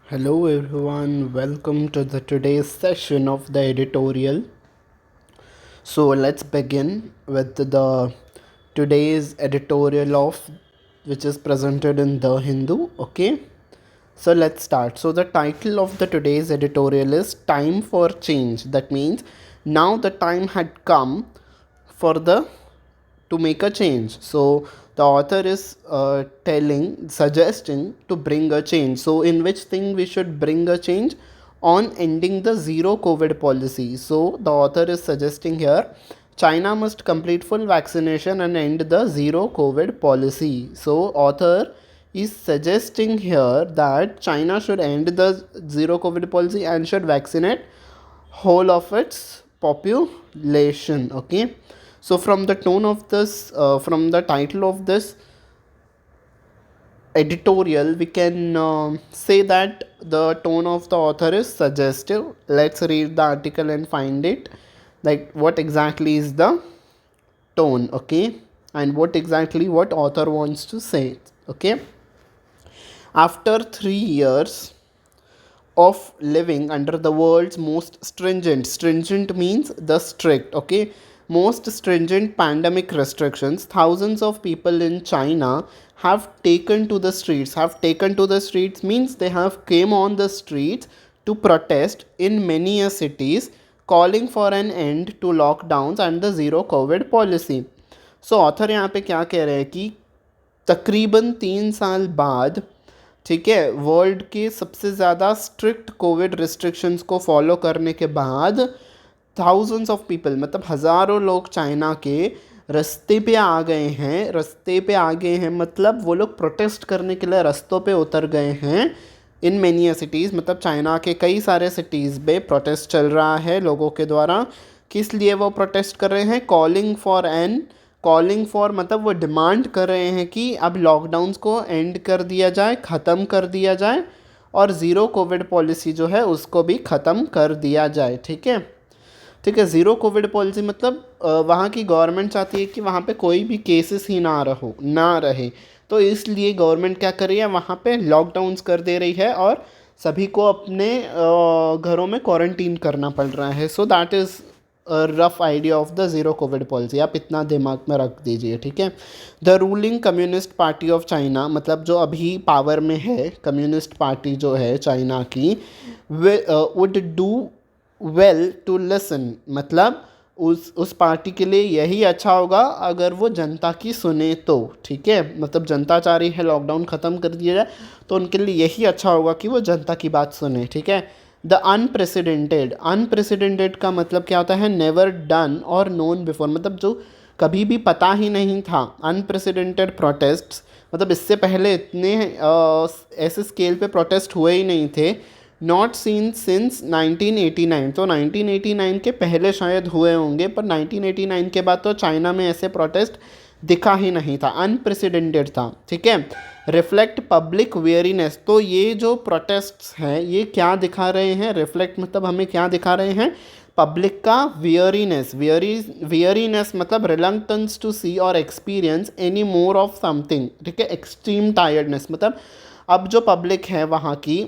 Hello everyone, welcome to the today's session of the editorial. So let's begin with the today's editorial of which is presented in The Hindu. Okay, so let's start. So the title of the today's editorial is Time for Change. That means now the time had come for the to make a change. So the author is suggesting to bring a change. So in which thing we should bring a change? On ending the zero COVID policy. So the author is suggesting here China must complete full vaccination and end the zero COVID policy. So author is suggesting here that China should end the zero COVID policy and should vaccinate whole of its population. Okay, so from the tone of this from the title of this editorial we can say that the tone of the author is suggestive. Let's read the article and find it, like what exactly is the tone. Okay, and what author wants to say. Okay, after 3 years of living under the world's most stringent means the strict, okay, most stringent pandemic restrictions, thousands of people in China have taken to the streets means they have came on the streets to protest in many cities, calling for an end to lockdowns and the zero covid policy. So author यहाँ पे क्या कह रहे हैं कि तकरीबन 3 साल बाद, ठीक है, वर्ल्ड के सबसे ज़्यादा स्ट्रिक्ट कोविड रिस्ट्रिक्शंस को फॉलो करने के बाद थाउजेंड्स ऑफ पीपल मतलब हज़ारों लोग चाइना के रस्ते पे आ गए हैं मतलब वो लोग प्रोटेस्ट करने के लिए रस्तों पे उतर गए हैं इन मेनी सिटीज़। मतलब चाइना के कई सारे सिटीज़ पे प्रोटेस्ट चल रहा है लोगों के द्वारा। किस लिए वो प्रोटेस्ट कर रहे हैं? कॉलिंग फॉर मतलब वो डिमांड कर रहे हैं कि अब लॉकडाउन्स को एंड कर दिया जाए, ख़त्म कर दिया जाए और ज़ीरो कोविड पॉलिसी जो है उसको भी ख़त्म कर दिया जाए। ठीक है, ठीक है। ज़ीरो कोविड पॉलिसी मतलब वहाँ की गवर्नमेंट चाहती है कि वहाँ पे कोई भी केसेस ही ना रहे, तो इसलिए गवर्नमेंट क्या कर रही है, वहाँ पे लॉकडाउन्स कर दे रही है और सभी को अपने घरों में क्वारंटीन करना पड़ रहा है। So that is rough idea of the zero covid policy. आप इतना दिमाग में रख दीजिए। ठीक है, the ruling communist party of China, मतलब जो अभी पावर में है कम्युनिस्ट पार्टी जो है चाइना की, would do well to listen, मतलब उस पार्टी के लिए यही अच्छा होगा अगर वो जनता की सुने तो। ठीक है, मतलब जनता चाह रही है लॉकडाउन ख़त्म कर दिया जाए तो उनके लिए यही अच्छा होगा कि वो जनता की बात सुने। ठीक है, द अनप्रेसिडेंटेड का मतलब क्या होता है? नेवर डन और नोन बिफोर, मतलब जो कभी भी पता ही नहीं था। अनप्रेसिडेंटेड प्रोटेस्ट मतलब इससे पहले इतने ऐसे स्केल पे प्रोटेस्ट हुए ही नहीं थे। नॉट सीन सिंस 1989, तो 1989 के पहले शायद हुए होंगे पर 1989 के बाद तो चाइना में ऐसे प्रोटेस्ट दिखा ही नहीं था, अनप्रेसिडेंटेड था। ठीक है, रिफ्लेक्ट पब्लिक वेयरीनेस, तो ये जो प्रोटेस्ट्स हैं ये क्या दिखा रहे हैं? रिफ्लेक्ट मतलब हमें क्या दिखा रहे हैं? पब्लिक का वियरीनेस मतलब रिलक्टेंस टू सी और experience any more of something. ठीक है, एक्सट्रीम टायर्डनेस मतलब अब जो पब्लिक है वहाँ की,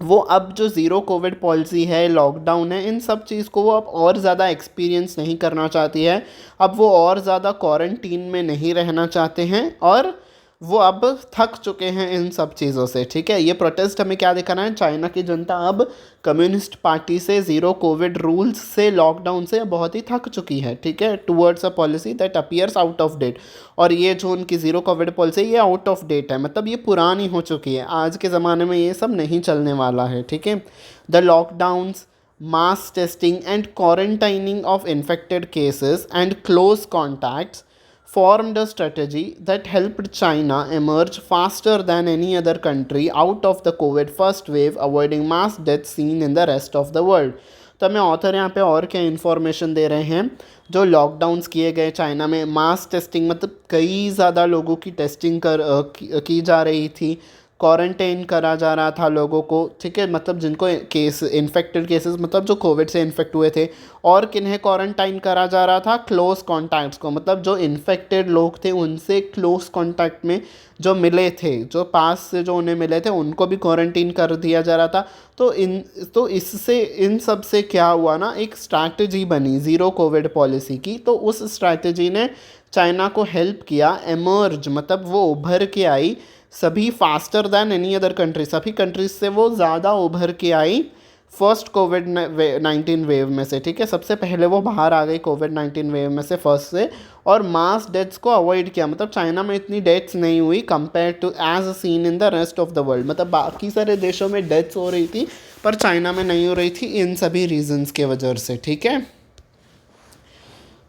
वो अब जो ज़ीरो कोविड पॉलिसी है, लॉकडाउन है, इन सब चीज़ को वो अब और ज़्यादा एक्सपीरियंस नहीं करना चाहती है। अब वो और ज़्यादा क्वारंटीन में नहीं रहना चाहते हैं और वो अब थक चुके हैं इन सब चीज़ों से। ठीक है, ये प्रोटेस्ट हमें क्या दिखाना है? चाइना की जनता अब कम्युनिस्ट पार्टी से, ज़ीरो कोविड रूल्स से, लॉकडाउन से बहुत ही थक चुकी है। ठीक है, towards a policy that appears out of date, और ये जो उनकी ज़ीरो कोविड पॉलिसी ये आउट ऑफ डेट है, मतलब ये पुरानी हो चुकी है, आज के ज़माने में ये सब नहीं चलने वाला है। ठीक है, the lockdowns, mass testing and quarantining of infected cases and close contacts formed a strategy that helped China emerge faster than any other country out of the COVID first wave, avoiding mass deaths seen in the rest of the world. तो हमें author यहाँ पे और क्या information दे रहे हैं? जो lockdowns किए गए चाइना में, मास टेस्टिंग मतलब कई ज़्यादा लोगों की टेस्टिंग की जा रही थी, क्वारंटाइन करा जा रहा था लोगों को, ठीक है, मतलब जिनको केस इन्फेक्टेड केसेस मतलब जो कोविड से इन्फेक्ट हुए थे। और किन्हें क्वारंटाइन करा जा रहा था? क्लोज कॉन्टैक्ट्स को, मतलब जो इन्फेक्टेड लोग थे उनसे क्लोज कॉन्टैक्ट में जो मिले थे, जो पास से जो उन्हें मिले थे, उनको भी क्वारंटीन कर दिया जा रहा था। तो इससे इन सब से क्या हुआ ना, एक स्ट्रैटेजी बनी ज़ीरो कोविड पॉलिसी की। तो उस स्ट्रैटेजी ने चाइना को हेल्प किया एमर्ज, मतलब वो उभर के आई सभी faster than any other country, सभी कंट्रीज से वो ज़्यादा उभर के आई फर्स्ट कोविड-19 वेव में से, ठीक है। सबसे पहले वो बाहर आ गई कोविड-19 वेव में से फर्स्ट से, और मास डेथ्स को अवॉइड किया। मतलब चाइना में इतनी डेथ्स नहीं हुई compare to as seen in the rest of the world. मतलब बाकी सारे देशों में डेथ्स हो रही थी पर चाइना में नहीं हो रही थी, इन सभी रीजंस के वजह से, ठीक है।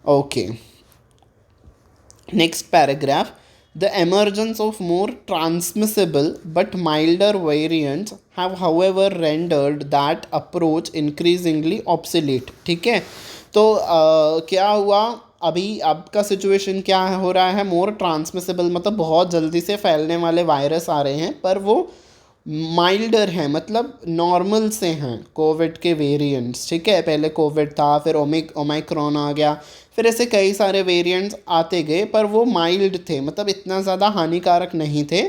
Okay, next paragraph. The emergence of more transmissible but milder variants have however rendered that approach increasingly obsolete, ठीक है। तो क्या हुआ अभी, अब का सिचुएशन क्या हो रहा है? मोर ट्रांसमिसिबल मतलब बहुत जल्दी से फैलने वाले वायरस आ रहे हैं, पर वो माइल्डर हैं, मतलब नॉर्मल से हैं कोविड के वेरिएंट्स, ठीक है। पहले कोविड था, फिर ओमिक्रॉन आ गया, फिर ऐसे कई सारे वेरिएंट्स आते गए, पर वो माइल्ड थे, मतलब इतना ज़्यादा हानिकारक नहीं थे।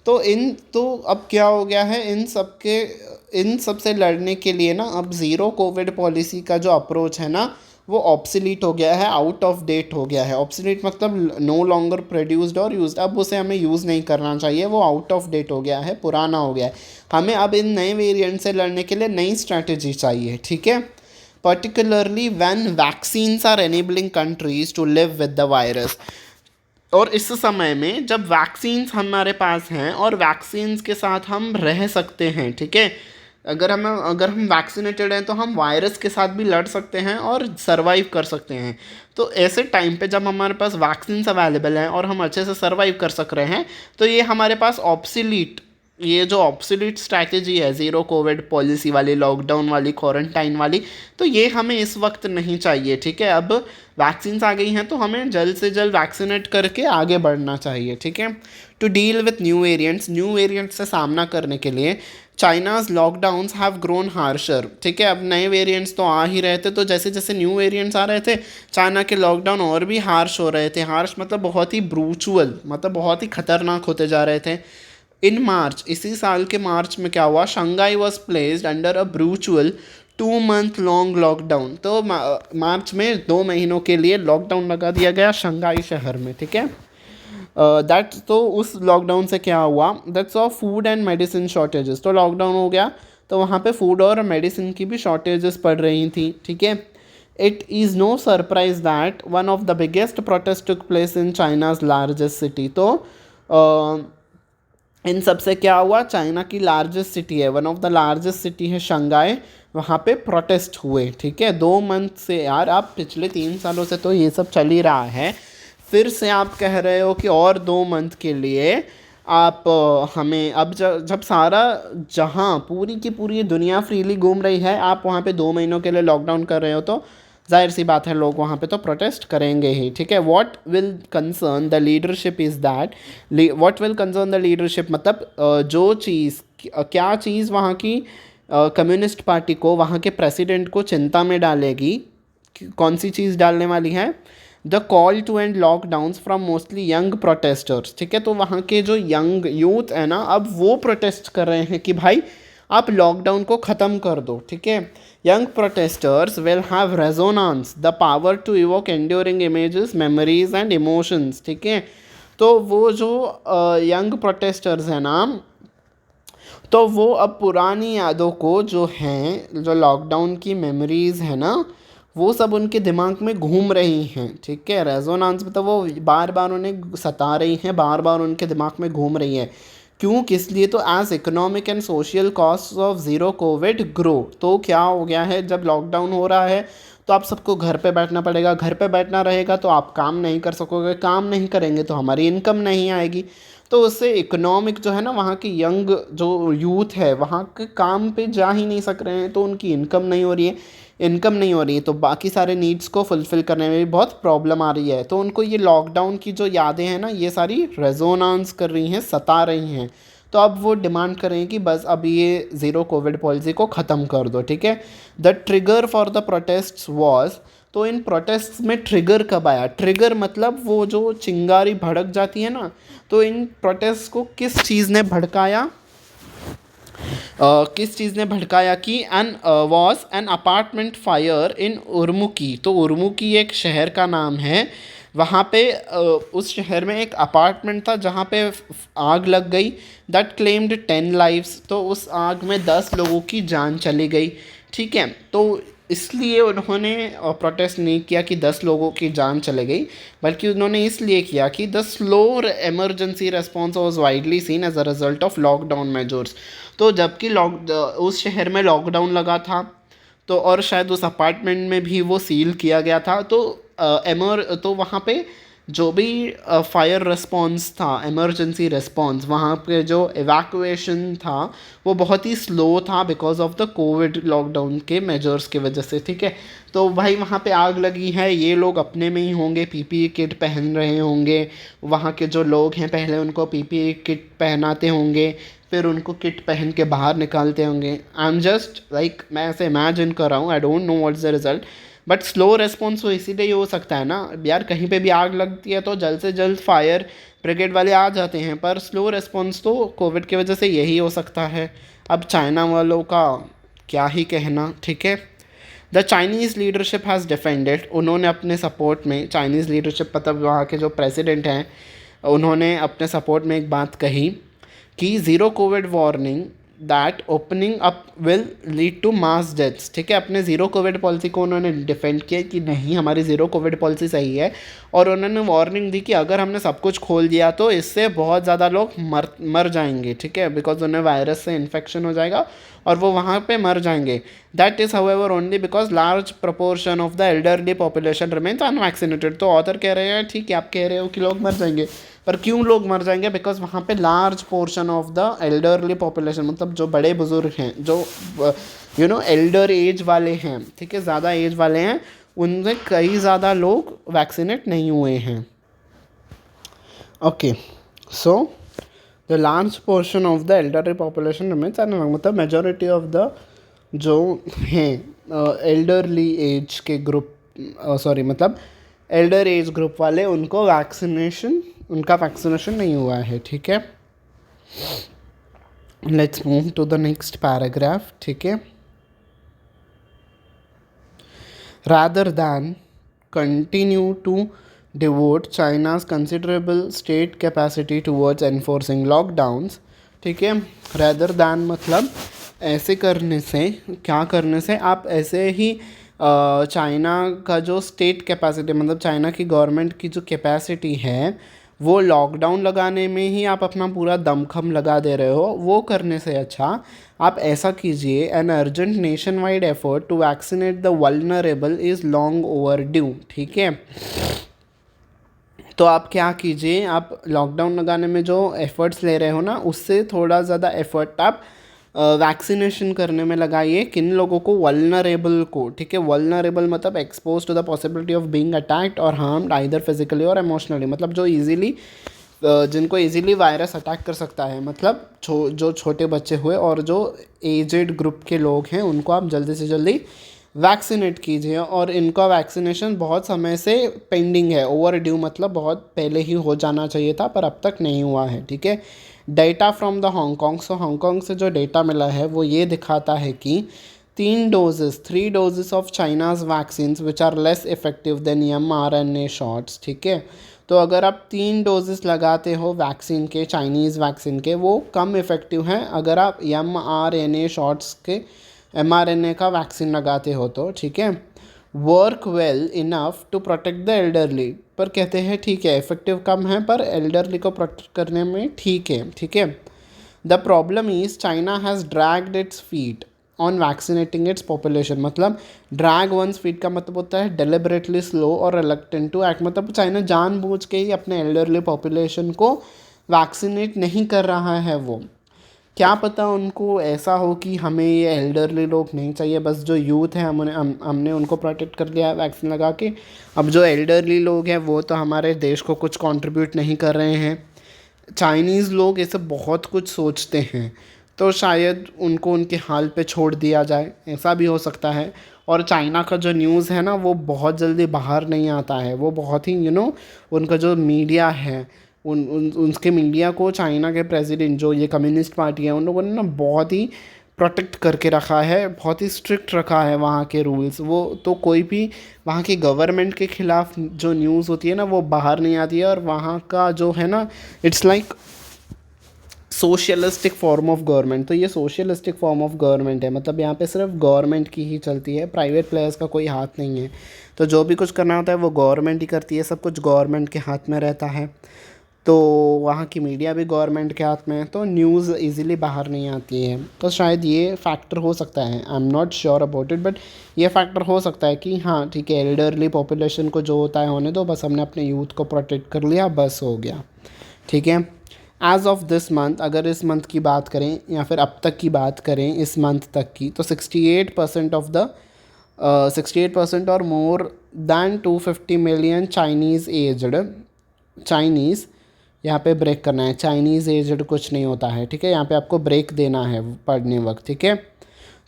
तो अब क्या हो गया है, इन सब से लड़ने के लिए ना अब ज़ीरो कोविड पॉलिसी का जो अप्रोच है ना, वो ऑब्सलीट हो गया है, आउट ऑफ डेट हो गया है। ऑब्सलीट मतलब नो लॉन्गर प्रोड्यूस्ड और यूज्ड, अब उसे हमें यूज़ नहीं करना चाहिए, वो आउट ऑफ डेट हो गया है, पुराना हो गया है। हमें अब इन नए वेरिएंट से लड़ने के लिए नई स्ट्रैटेजी चाहिए, ठीक है। Particularly when vaccines are enabling countries to live with the virus. और इस समय में जब वैक्सीन्स हमारे पास हैं और वैक्सीन्स के साथ हम रह सकते हैं, ठीक है। अगर हम वैक्सीनेटेड हैं तो हम वायरस के साथ भी लड़ सकते हैं और सर्वाइव कर सकते हैं। तो ऐसे टाइम पे जब हमारे पास वैक्सीन्स अवेलेबल हैं और हम अच्छे से सर्वाइव कर सक रहे हैं, तो ये हमारे पास ये जो ऑब्सोलीट स्ट्रैटेजी है ज़ीरो कोविड पॉलिसी वाली, लॉकडाउन वाली, क्वारंटाइन वाली, तो ये हमें इस वक्त नहीं चाहिए, ठीक है। अब वैक्सीन्स आ गई हैं तो हमें जल्द से जल्द वैक्सीनेट करके आगे बढ़ना चाहिए, ठीक है। To deal with new variants से सामना करने के लिए China's lockdowns have grown harsher, ठीक है। अब नए वेरिएंट्स तो आ ही रहे थे, तो जैसे जैसे न्यू वेरिएंट्स आ रहे थे, चाइना के लॉकडाउन और भी हार्श हो रहे थे। हार्श मतलब बहुत ही ब्रूचुअल, मतलब बहुत ही खतरनाक होते जा रहे थे। इन मार्च, इसी साल के मार्च में क्या हुआ, Shanghai was placed under a brutal 2 month long lockdown. तो मार्च में 2 महीनों के लिए लॉकडाउन लगा दिया गया शंघाई शहर में, ठीक है। तो उस लॉकडाउन से क्या हुआ, that's of food and medicine shortages. तो लॉकडाउन हो गया तो वहाँ पे फूड और मेडिसिन की भी शॉर्टेजेस पड़ रही थी, ठीक है। It is no surprise that one of the biggest protest took place in China's largest city. तो इन सब से क्या हुआ, चाइना की लार्जेस्ट सिटी है, one of the largest city है शंघाई, वहाँ पे प्रोटेस्ट हुए, ठीक है। 2 मंथ से, यार आप पिछले 3 सालों से तो ये सब चल ही रहा है, फिर से आप कह रहे हो कि और 2 मंथ के लिए आप हमें अब जब सारा जहाँ पूरी की पूरी दुनिया फ्रीली घूम रही है, आप वहाँ पे 2 महीनों के लिए लॉकडाउन कर रहे हो, तो जाहिर सी बात है लोग वहाँ पे तो प्रोटेस्ट करेंगे ही, ठीक है। What will concern the leadership is that, what will concern the leadership मतलब जो चीज़, क्या चीज़ वहाँ की कम्युनिस्ट पार्टी को, वहाँ के प्रेसिडेंट को चिंता में डालेगी, कौन सी चीज़ डालने वाली है, the call to end lockdowns from mostly young protesters, ठीक है। तो वहाँ के जो यंग यूथ है ना, अब वो प्रोटेस्ट कर रहे हैं कि भाई आप लॉकडाउन को ख़त्म कर दो, ठीक है। Young protesters will have resonance, the power to evoke enduring images, memories and emotions, ठीक है। तो वो जो यंग प्रोटेस्टर्स हैं ना, तो वो अब पुरानी यादों को जो हैं, जो लॉकडाउन की मेमोरीज़ है ना, वो सब उनके दिमाग में घूम रही हैं, ठीक है। रेजोनेंस मतलब वो बार बार उन्हें सता रही हैं, बार बार उनके दिमाग में घूम रही हैं। क्यों, किस लिए? तो as economic and social cost of zero covid grow. तो क्या हो गया है, जब लॉकडाउन हो रहा है तो आप सबको घर पे बैठना पड़ेगा, घर पे बैठना रहेगा तो आप काम नहीं कर सकोगे, काम नहीं करेंगे तो हमारी इनकम नहीं आएगी। तो उससे इकोनॉमिक जो है ना, वहाँ की यंग जो यूथ है वहाँ के काम पे जा ही नहीं सक रहे हैं, तो उनकी इनकम नहीं हो रही है, तो बाकी सारे नीड्स को फुलफ़िल करने में भी बहुत प्रॉब्लम आ रही है। तो उनको ये लॉकडाउन की जो यादें हैं ना, ये सारी रेजोनेंस कर रही हैं, सता रही हैं। तो अब वो डिमांड कर रहे हैं कि बस अब ये ज़ीरो कोविड पॉलिसी को ख़त्म कर दो, ठीक है। The trigger for the protest was, तो इन प्रोटेस्ट में ट्रिगर कब आया? ट्रिगर मतलब वो जो चिंगारी भड़क जाती है ना, तो इन प्रोटेस्ट को किस चीज़ ने भड़काया? किस चीज़ ने भड़काया कि an was an apartment fire in Urumqi. तो उर्मुकी एक शहर का नाम है, वहाँ पे उस शहर में एक अपार्टमेंट था जहाँ पे आग लग गई। दैट क्लेम्ड 10 लाइव्स, तो उस आग में 10 लोगों की जान चली गई, ठीक है। तो इसलिए उन्होंने प्रोटेस्ट नहीं किया कि 10 लोगों की जान चली गई, बल्कि उन्होंने इसलिए किया कि the slow emergency response was widely seen as a result of lockdown measures. तो जबकि उस शहर में लॉकडाउन लगा था, तो और शायद उस अपार्टमेंट में भी वो सील किया गया था, तो वहाँ पे जो भी फायर रिस्पॉन्स था, इमरजेंसी रिस्पॉन्स, वहाँ पे जो एवैक्यूएशन था वो बहुत ही स्लो था because of the Covid lockdown के मेजर्स की वजह से, ठीक है। तो भाई वहाँ पे आग लगी है, ये लोग अपने में ही होंगे, पीपीई किट पहन रहे होंगे, वहाँ के जो लोग हैं पहले उनको पीपीई किट पहनाते होंगे, फिर उनको किट पहन के बाहर निकालते होंगे। आई एम जस्ट लाइक, मैं ऐसे इमेजिन कर रहा हूँ, I don't know what's the result, but slow response तो इसीलिए हो सकता है ना यार। कहीं पे भी आग लगती है तो जल्द से जल्द फायर ब्रिगेड वाले आ जाते हैं, पर स्लो रेस्पॉन्स तो कोविड की वजह से यही हो सकता है। अब चाइना वालों का क्या ही कहना, ठीक है। The Chinese leadership has defended, उन्होंने अपने सपोर्ट में, चाइनीज़ लीडरशिप मतलब वहाँ के जो प्रेसिडेंट हैं, उन्होंने अपने सपोर्ट में एक बात कही कि zero covid warning that opening up will lead to mass deaths, ठीक है। अपने ज़ीरो कोविड पॉलिसी को उन्होंने डिफेंड किया कि नहीं, हमारी ज़ीरो कोविड पॉलिसी सही है, और उन्होंने वार्निंग दी कि अगर हमने सब कुछ खोल दिया तो इससे बहुत ज़्यादा लोग मर जाएंगे, ठीक है, बिकॉज उन्हें वायरस से इन्फेक्शन हो जाएगा और वो वहाँ पे मर जाएंगे। That is however only because large proportion of the elderly population remains unvaccinated. तो ऑथर कह रहे हैं ठीक है, आप कह रहे हो कि लोग मर जाएंगे, पर क्यों लोग मर जाएंगे? बिकॉज वहाँ पे large portion of the elderly population, मतलब जो बड़े बुजुर्ग हैं, जो एल्डर एज वाले हैं, ठीक है, ज़्यादा एज वाले हैं, उनमें कई ज़्यादा लोग वैक्सीनेट नहीं हुए हैं। Okay, so the large portion of the elderly population remains unvaccinated, मतलब मेजॉरिटी ऑफ द जो हैं एल्डरली एज के ग्रुप, सॉरी मतलब एल्डर एज ग्रुप वाले, उनका वैक्सीनेशन नहीं हुआ है, ठीक है। Let's move to the next paragraph, ठीक है। Rather than continue to devote China's considerable state capacity towards enforcing lockdowns, ठीक है। रादर दैन मतलब ऐसे करने से, क्या करने से, आप ऐसे ही चाइना का जो स्टेट कैपेसिटी, मतलब चाइना की गवर्नमेंट की जो कैपेसिटी है, वो लॉकडाउन लगाने में ही आप अपना पूरा दमखम लगा दे रहे हो, वो करने से अच्छा आप ऐसा कीजिए, an urgent nationwide effort to vaccinate the vulnerable is long overdue, ठीक है। तो आप क्या कीजिए, आप लॉकडाउन लगाने में जो एफ़र्ट्स ले रहे हो ना, उससे थोड़ा ज़्यादा एफ़र्ट आप वैक्सीनेशन करने में लगाइए। किन लोगों को? वल्नरेबल को, ठीक है। वल्नरेबल मतलब exposed to the possibility of being attacked और हार्म्ड आइदर फिजिकली और इमोशनली, मतलब जो इजीली, जिनको इजीली वायरस अटैक कर सकता है, मतलब जो छोटे बच्चे हुए और जो एजेड ग्रुप के लोग हैं, उनको आप जल्दी से जल्दी वैक्सीनेट कीजिए। और इनका वैक्सीनेशन बहुत समय से पेंडिंग है, ओवर ड्यू मतलब बहुत पहले ही हो जाना चाहिए था, पर अब तक नहीं हुआ है, ठीक है। Data from the Hong Kong, so Hong Kong से जो डेटा मिला है वो ये दिखाता है कि 3 doses of China's vaccines which are less effective than mRNA shots, ठीक है। तो अगर आप 3 डोजेस लगाते हो वैक्सीन के, चाइनीज़ वैक्सीन के, वो कम इफ़ेक्टिव हैं अगर आप mRNA शॉट्स के, mRNA का वैक्सीन लगाते हो तो, ठीक है। Work well enough to protect the elderly, पर कहते हैं ठीक है इफेक्टिव कम है पर एल्डरली को प्रोटेक्ट करने में ठीक है, ठीक है। The problem is China has dragged its feet on vaccinating its population, मतलब ड्रैग वंस फीट का मतलब होता है डेलिबरेटली स्लो और रिलक्टेंट टू एक्ट, मतलब चाइना जानबूझ के ही अपने एल्डरली पॉपुलेशन को वैक्सीनेट नहीं कर रहा है। वो क्या पता उनको ऐसा हो कि हमें ये एल्डरली लोग नहीं चाहिए, बस जो यूथ है हमने उनको प्रोटेक्ट कर लिया है वैक्सीन लगा के, अब जो एल्डरली लोग हैं वो तो हमारे देश को कुछ कंट्रीब्यूट नहीं कर रहे हैं, चाइनीज़ लोग ऐसे बहुत कुछ सोचते हैं, तो शायद उनको उनके हाल पे छोड़ दिया जाए, ऐसा भी हो सकता है। और चाइना का जो न्यूज़ है ना वो बहुत जल्दी बाहर नहीं आता है, वो बहुत ही उनका जो मीडिया है, उन उन उसके मीडिया को चाइना के प्रेसिडेंट जो ये कम्युनिस्ट पार्टी है उन लोगों ने ना बहुत ही प्रोटेक्ट करके रखा है, बहुत ही स्ट्रिक्ट रखा है वहाँ के रूल्स। वो तो कोई भी वहाँ की गवर्नमेंट के ख़िलाफ़ जो न्यूज़ होती है ना वो बाहर नहीं आती है। और वहाँ का जो है ना, it's like socialistic form of government. तो ये सोशलिस्टिक फॉर्म ऑफ गवर्नमेंट है, मतलब यहाँ पे सिर्फ गवर्नमेंट की ही चलती है, प्राइवेट प्लेयर्स का कोई हाथ नहीं है। तो जो भी कुछ करना होता है वो गवर्नमेंट ही करती है, सब कुछ गवर्नमेंट के हाथ में रहता है। तो वहाँ की मीडिया भी गवर्नमेंट के हाथ में है, तो न्यूज़ इजीली बाहर नहीं आती है। तो शायद ये फैक्टर हो सकता है, I am not sure about it, but ये फैक्टर हो सकता है कि हाँ ठीक है, एल्डरली पॉपुलेशन को जो होता है होने दो, बस हमने अपने यूथ को प्रोटेक्ट कर लिया, बस हो गया। ठीक है। एज़ ऑफ दिस मंथ, अगर इस मंथ की बात करें या फिर अब तक की बात करें इस मंथ तक की, तो 68% ऑफ द 68% और मोर than 250 million Chinese aged, Chinese यहाँ पे ब्रेक करना है, चाइनीज़ एजड कुछ नहीं होता है, ठीक है, यहाँ पे आपको ब्रेक देना है पढ़ने वक्त, ठीक है।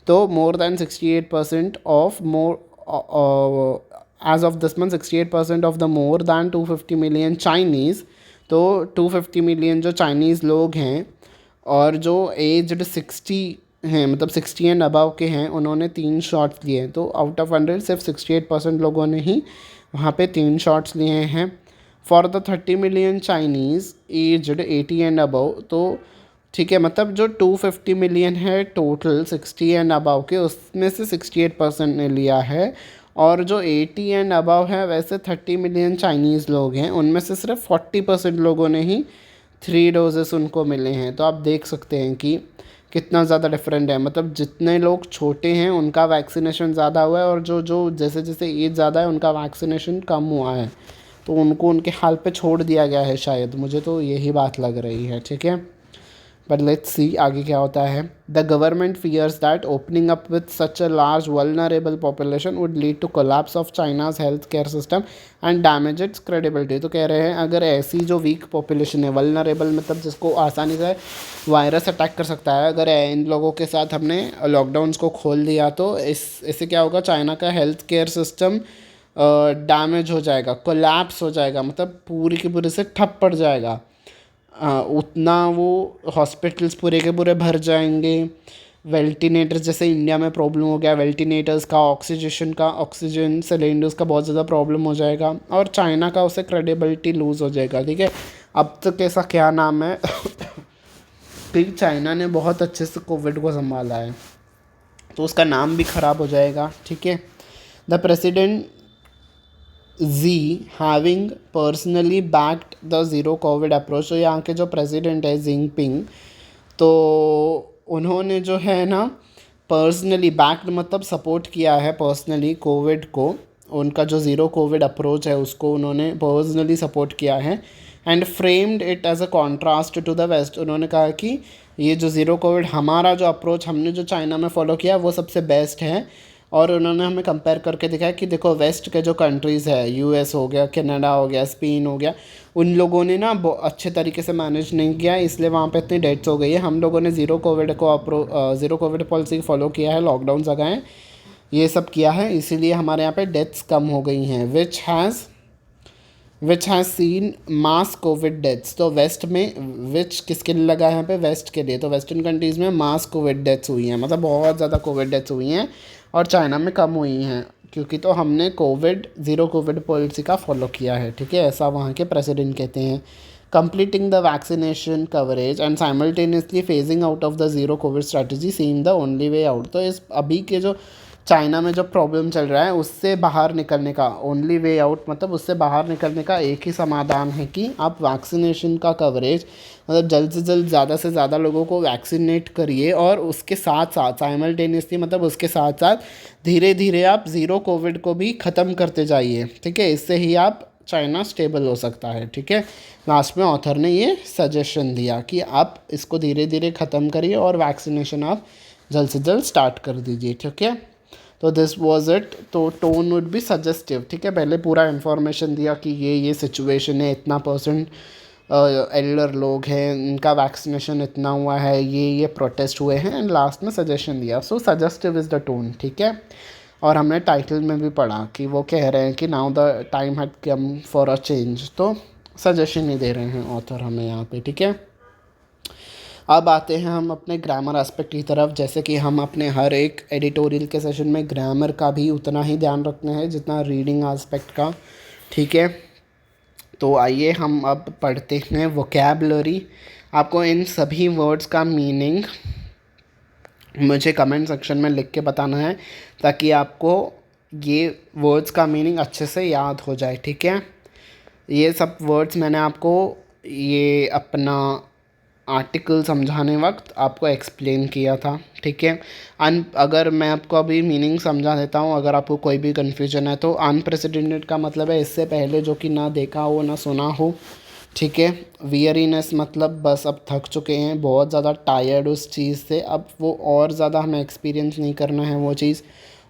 तो more than 68% of more, as of this month 68% of the more than 250 million Chinese. तो 250 मिलियन जो चाइनीज़ लोग हैं और जो एज्ड 60 हैं, मतलब 60 एंड अबव के हैं, उन्होंने 3 शॉट्स लिए हैं। तो आउट ऑफ 100 सिर्फ 68% लोगों ने ही वहाँ पे 3 शॉट्स लिए हैं। For the 30 million Chinese aged 80 and above, तो ठीक है, मतलब जो 250 मिलियन है टोटल 60 एंड अबव के, उसमें से 68% ने लिया है। और जो 80 एंड अबव है, वैसे 30 मिलियन चाइनीज़ लोग हैं, उनमें से सिर्फ 40% लोगों ने ही 3 डोजेस उनको मिले हैं। तो आप देख सकते हैं कि कितना ज़्यादा डिफरेंट है, मतलब जितने लोग छोटे हैं उनका वैक्सीनेशन ज़्यादा हुआ है, और जो जो जैसे जैसे एज ज़्यादा है उनका वैक्सीनेशन कम हुआ है। तो उनको उनके हाल पे छोड़ दिया गया है, शायद मुझे तो यही बात लग रही है, ठीक है। बट लेट्स सी आगे क्या होता है। The government fears that opening up with such a large vulnerable population would lead to collapse of China's health care system and damage its credibility. तो कह रहे हैं अगर ऐसी जो वीक पॉपुलेशन है, वल्नरेबल मतलब जिसको आसानी से वायरस अटैक कर सकता है, अगर इन लोगों के साथ हमने लॉकडाउन्स को खोल दिया तो इससे क्या होगा, चाइना का हेल्थ केयर सिस्टम डैमेज हो जाएगा, कोलैप्स हो जाएगा, मतलब पूरी की पूरी से ठप पड़ जाएगा। उतना वो हॉस्पिटल्स पूरे के पूरे भर जाएंगे। वेंटिलेटर्स, जैसे इंडिया में प्रॉब्लम हो गया वेंटिलेटर्स का, ऑक्सीजन सिलेंडर्स का बहुत ज़्यादा प्रॉब्लम हो जाएगा, और चाइना का उससे क्रेडिबिलिटी लूज़ हो जाएगा, ठीक है। अब तक ऐसा क्या नाम है कि चाइना ने बहुत अच्छे से कोविड को संभाला है, तो उसका नाम भी ख़राब हो जाएगा, ठीक है। The president Xi having personally backed the zero covid approach. तो यहाँ के जो प्रेसिडेंट है जिनपिंग, तो उन्होंने जो है ना पर्सनली बैक्ड मतलब सपोर्ट किया है पर्सनली कोविड को, उनका जो ज़ीरो कोविड अप्रोच है उसको उन्होंने पर्सनली सपोर्ट किया है। And framed it as a contrast to the West. उन्होंने कहा कि ये जो ज़ीरो कोविड हमारा जो अप्रोच हमने जो चाइना में फॉलो किया वो सबसे बेस्ट है। और उन्होंने हमें कंपेयर करके दिखाया कि देखो वेस्ट के जो कंट्रीज़ है, यूएस हो गया, कनाडा हो गया, स्पेन हो गया, उन लोगों ने ना अच्छे तरीके से मैनेज नहीं किया, इसलिए वहाँ पे इतनी डेथ्स हो गई है। हम लोगों ने ज़ीरो कोविड पॉलिसी फॉलो किया है, लॉकडाउन लगाए, ये सब किया है, इसीलिए हमारे यहाँ पे डेथ्स कम हो गई हैं। Which has seen mass Covid deaths. तो वेस्ट में विच किसके लिए लगा है यहाँ पे, वेस्ट के लिए। तो वेस्टर्न कंट्रीज़ में मास कोविड डेथ्स हुई हैं, मतलब बहुत ज़्यादा कोविड डेथ्स हुई हैं, और चाइना में कम हुई हैं, क्योंकि तो हमने ज़ीरो कोविड पॉलिसी का फॉलो किया है, ठीक है, ऐसा वहाँ के प्रेसिडेंट कहते हैं। Completing the vaccination coverage and simultaneously phasing out of the zero Covid strategy seem the only way out. तो इस अभी के जो चाइना में जो प्रॉब्लम चल रहा है उससे बाहर निकलने का ओनली वे आउट, मतलब उससे बाहर निकलने का एक ही समाधान है कि आप वैक्सीनेशन का कवरेज, मतलब जल्द से जल्द ज़्यादा से ज़्यादा लोगों को वैक्सीनेट करिए, और उसके साथ साथ साइमल्टेनियसली, मतलब उसके साथ साथ धीरे धीरे आप ज़ीरो कोविड को भी ख़त्म करते जाइए, ठीक है। इससे ही आप चाइना स्टेबल हो सकता है, ठीक है। लास्ट में ऑथर ने ये सजेशन दिया कि आप इसको धीरे धीरे ख़त्म करिए और वैक्सीनेशन आप जल्द से जल्द स्टार्ट कर दीजिए, ठीक है। तो दिस वॉज इट। तो टोन वुड बी सजेस्टिव, ठीक है, पहले पूरा इन्फॉर्मेशन दिया कि ये सिचुएशन है, इतना % एल्डर लोग हैं, उनका वैक्सीनेशन इतना हुआ है, ये प्रोटेस्ट हुए हैं, एंड लास्ट में सजेशन दिया. सो सजेस्टिव इज़ द टोन, ठीक है. और हमने टाइटल में भी पढ़ा कि वो कह रहे हैं कि now the time had come for a change. तो सजेशन ही दे रहे हैं ऑथर हमें यहाँ पे, ठीक है. अब आते हैं हम अपने ग्रामर एस्पेक्ट की तरफ. जैसे कि हम अपने हर एक एडिटोरियल के सेशन में ग्रामर का भी उतना ही ध्यान रखना है जितना रीडिंग एस्पेक्ट का, ठीक है. तो आइए हम अब पढ़ते हैं वोकैबुलरी. आपको इन सभी वर्ड्स का मीनिंग मुझे कमेंट सेक्शन में लिख के बताना है ताकि आपको ये वर्ड्स का मीनिंग अच्छे से याद हो जाए, ठीक है. ये सब वर्ड्स मैंने आपको ये अपना आर्टिकल समझाने वक्त आपको एक्सप्लेन किया था, ठीक है. अगर मैं आपको अभी मीनिंग समझा देता हूँ, अगर आपको कोई भी कन्फ्यूजन है तो अनप्रेसिडेंटेड का मतलब है इससे पहले जो कि ना देखा हो ना सुना हो, ठीक है. वियरीनेस मतलब बस अब थक चुके हैं, बहुत ज़्यादा टायर्ड उस चीज़ से, अब वो और ज़्यादा हमें एक्सपीरियंस नहीं करना है वो चीज़.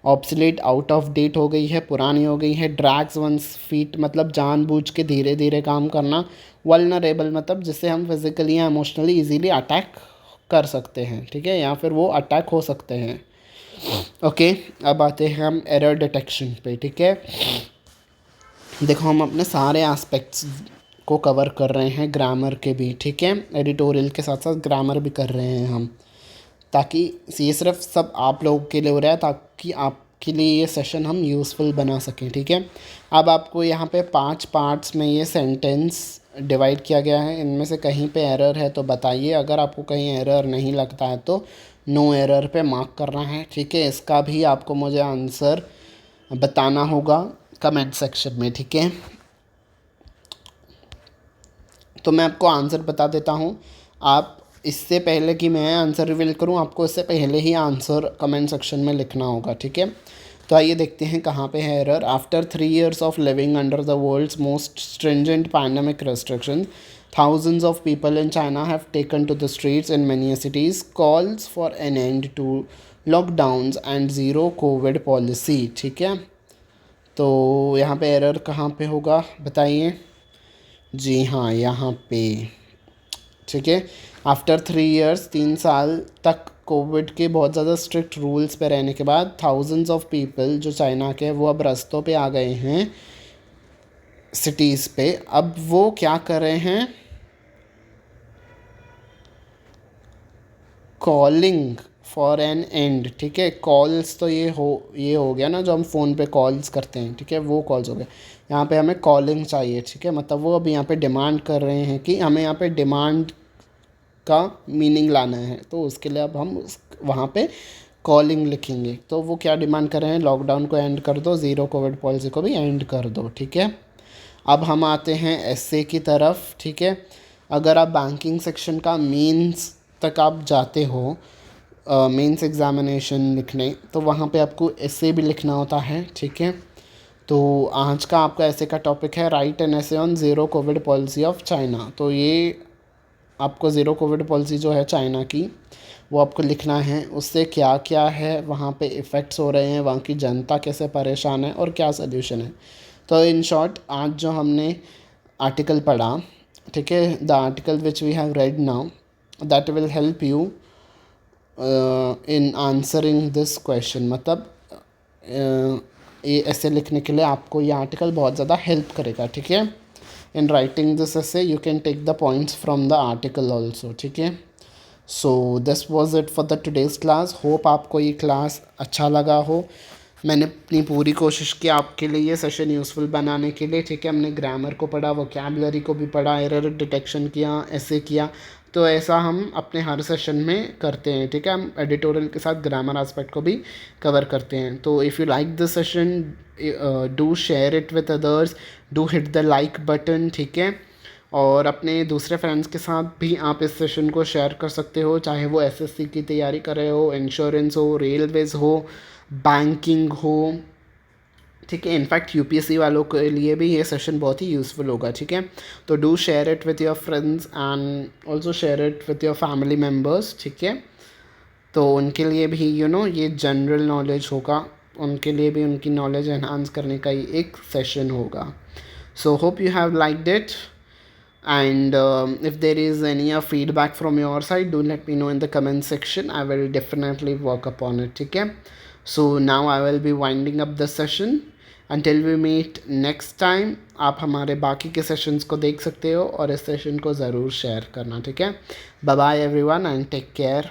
ऑब्सलेट आउट ऑफ डेट हो गई है, पुरानी हो गई है. ड्रैग्स वंस फीट मतलब जानबूझ के धीरे धीरे काम करना. वल्नरेबल मतलब जिससे हम फिज़िकली या इमोशनली इजीली अटैक कर सकते हैं, ठीक है, या फिर वो अटैक हो सकते हैं. ओके, अब आते हैं हम एरर डिटेक्शन पे, ठीक है. देखो हम अपने सारे एस्पेक्ट्स को कवर कर रहे हैं ग्रामर के भी, ठीक है. एडिटोरियल के साथ साथ ग्रामर भी कर रहे हैं हम, ताकि ये सिर्फ सब आप लोगों के लिए हो रहा है ताकि आपके लिए ये सेशन हम यूज़फुल बना सकें, ठीक है. अब आपको यहाँ पे 5 पार्ट्स में ये सेंटेंस डिवाइड किया गया है. इनमें से कहीं पे एरर है तो बताइए. अगर आपको कहीं एरर नहीं लगता है तो नो एरर पे मार्क करना है, ठीक है. इसका भी आपको मुझे आंसर बताना होगा कमेंट सेक्शन में, ठीक है. तो मैं आपको आंसर बता देता हूँ. आप इससे पहले कि मैं आंसर रिवील करूँ, आपको इससे पहले ही आंसर कमेंट सेक्शन में लिखना होगा, ठीक है. तो आइए देखते हैं कहाँ पे है error. After 3 years of living under the world's most stringent pandemic restrictions, thousands of people in China have taken to the streets in many cities. Calls for an end to lockdowns and zero COVID policy, ठीक है. तो यहाँ पे error कहाँ पे होगा बताइए. जी हाँ, यहाँ पे, ठीक है. आफ्टर 3 years 3 साल तक कोविड के बहुत ज़्यादा स्ट्रिक्ट रूल्स पे रहने के बाद थाउजेंड्स ऑफ पीपल जो चाइना के वो अब रास्तों पे आ गए हैं सिटीज़ पे. अब वो क्या कर रहे हैं, कॉलिंग फॉर एन एंड, ठीक है. कॉल्स तो ये हो गया ना जो हम फ़ोन पे कॉल्स करते हैं, ठीक है, वो कॉल्स हो गए. यहाँ पे हमें कॉलिंग चाहिए, ठीक है. मतलब वो अभी यहाँ पे डिमांड कर रहे हैं कि हमें यहाँ पे डिमांड का मीनिंग लाना है, तो उसके लिए अब हम वहाँ पे कॉलिंग लिखेंगे. तो वो क्या डिमांड कर रहे हैं, लॉकडाउन को एंड कर दो, ज़ीरो कोविड पॉलिसी को भी एंड कर दो, ठीक है. अब हम आते हैं एसए की तरफ, ठीक है. अगर आप बैंकिंग सेक्शन का मेंस तक आप जाते हो मेंस एग्ज़ामिनेशन लिखने, तो वहाँ पे आपको एसे भी लिखना होता है, ठीक है. तो आज का आपका एसे का टॉपिक है right an essay on zero covid policy of China. तो ये आपको ज़ीरो कोविड पॉलिसी जो है चाइना की वो आपको लिखना है. उससे क्या क्या है, वहाँ पे इफ़ेक्ट्स हो रहे हैं, वहाँ की जनता कैसे परेशान है और क्या सल्यूशन है. तो इन शॉर्ट आज जो हमने आर्टिकल पढ़ा, ठीक है, the article which we have read now that will help you in answering this question. मतलब ये ऐसे लिखने के लिए आपको ये आर्टिकल बहुत ज़्यादा हेल्प करेगा, ठीक है. In writing this essay you can take the points from the article also, ठीक है. So this was it for the today's class. Hope आपको ये क्लास अच्छा लगा हो. मैंने अपनी पूरी कोशिश की आपके लिए ये सेशन यूज़फुल बनाने के लिए, ठीक है. हमने ग्रामर को पढ़ा, वोकैबुलरी को भी पढ़ा, एरर डिटेक्शन किया, ऐसे किया. तो ऐसा हम अपने हर सेशन में करते हैं, ठीक है. हम एडिटोरियल के साथ ग्रामर एस्पेक्ट को भी कवर करते हैं. तो if you like this session do share it with others, do hit the like button, ठीक है. और अपने दूसरे फ्रेंड्स के साथ भी आप इस सेशन को शेयर कर सकते हो, चाहे वो एसएससी की तैयारी कर रहे हो, इंश्योरेंस हो, रेलवेज़ हो, बैंकिंग हो, ठीक है. इनफैक्ट यूपीएससी वालों के लिए भी ये सेशन बहुत ही यूज़फुल होगा, ठीक है. तो do share it with your friends and also share it with your family members, ठीक है. तो उनके लिए भी ये जनरल नॉलेज होगा, उनके लिए भी उनकी नॉलेज एनहांस करने का ही एक सेशन होगा. So hope you have liked it and if there is any feedback from your side, do let me know in the comment section. I will definitely work upon it. Okay, so now I will be winding up the session. Until we meet next time, आप हमारे बाकी के sessions को देख सकते हो और इस सेशन को ज़रूर शेयर करना. ठीक है, bye bye everyone and take care.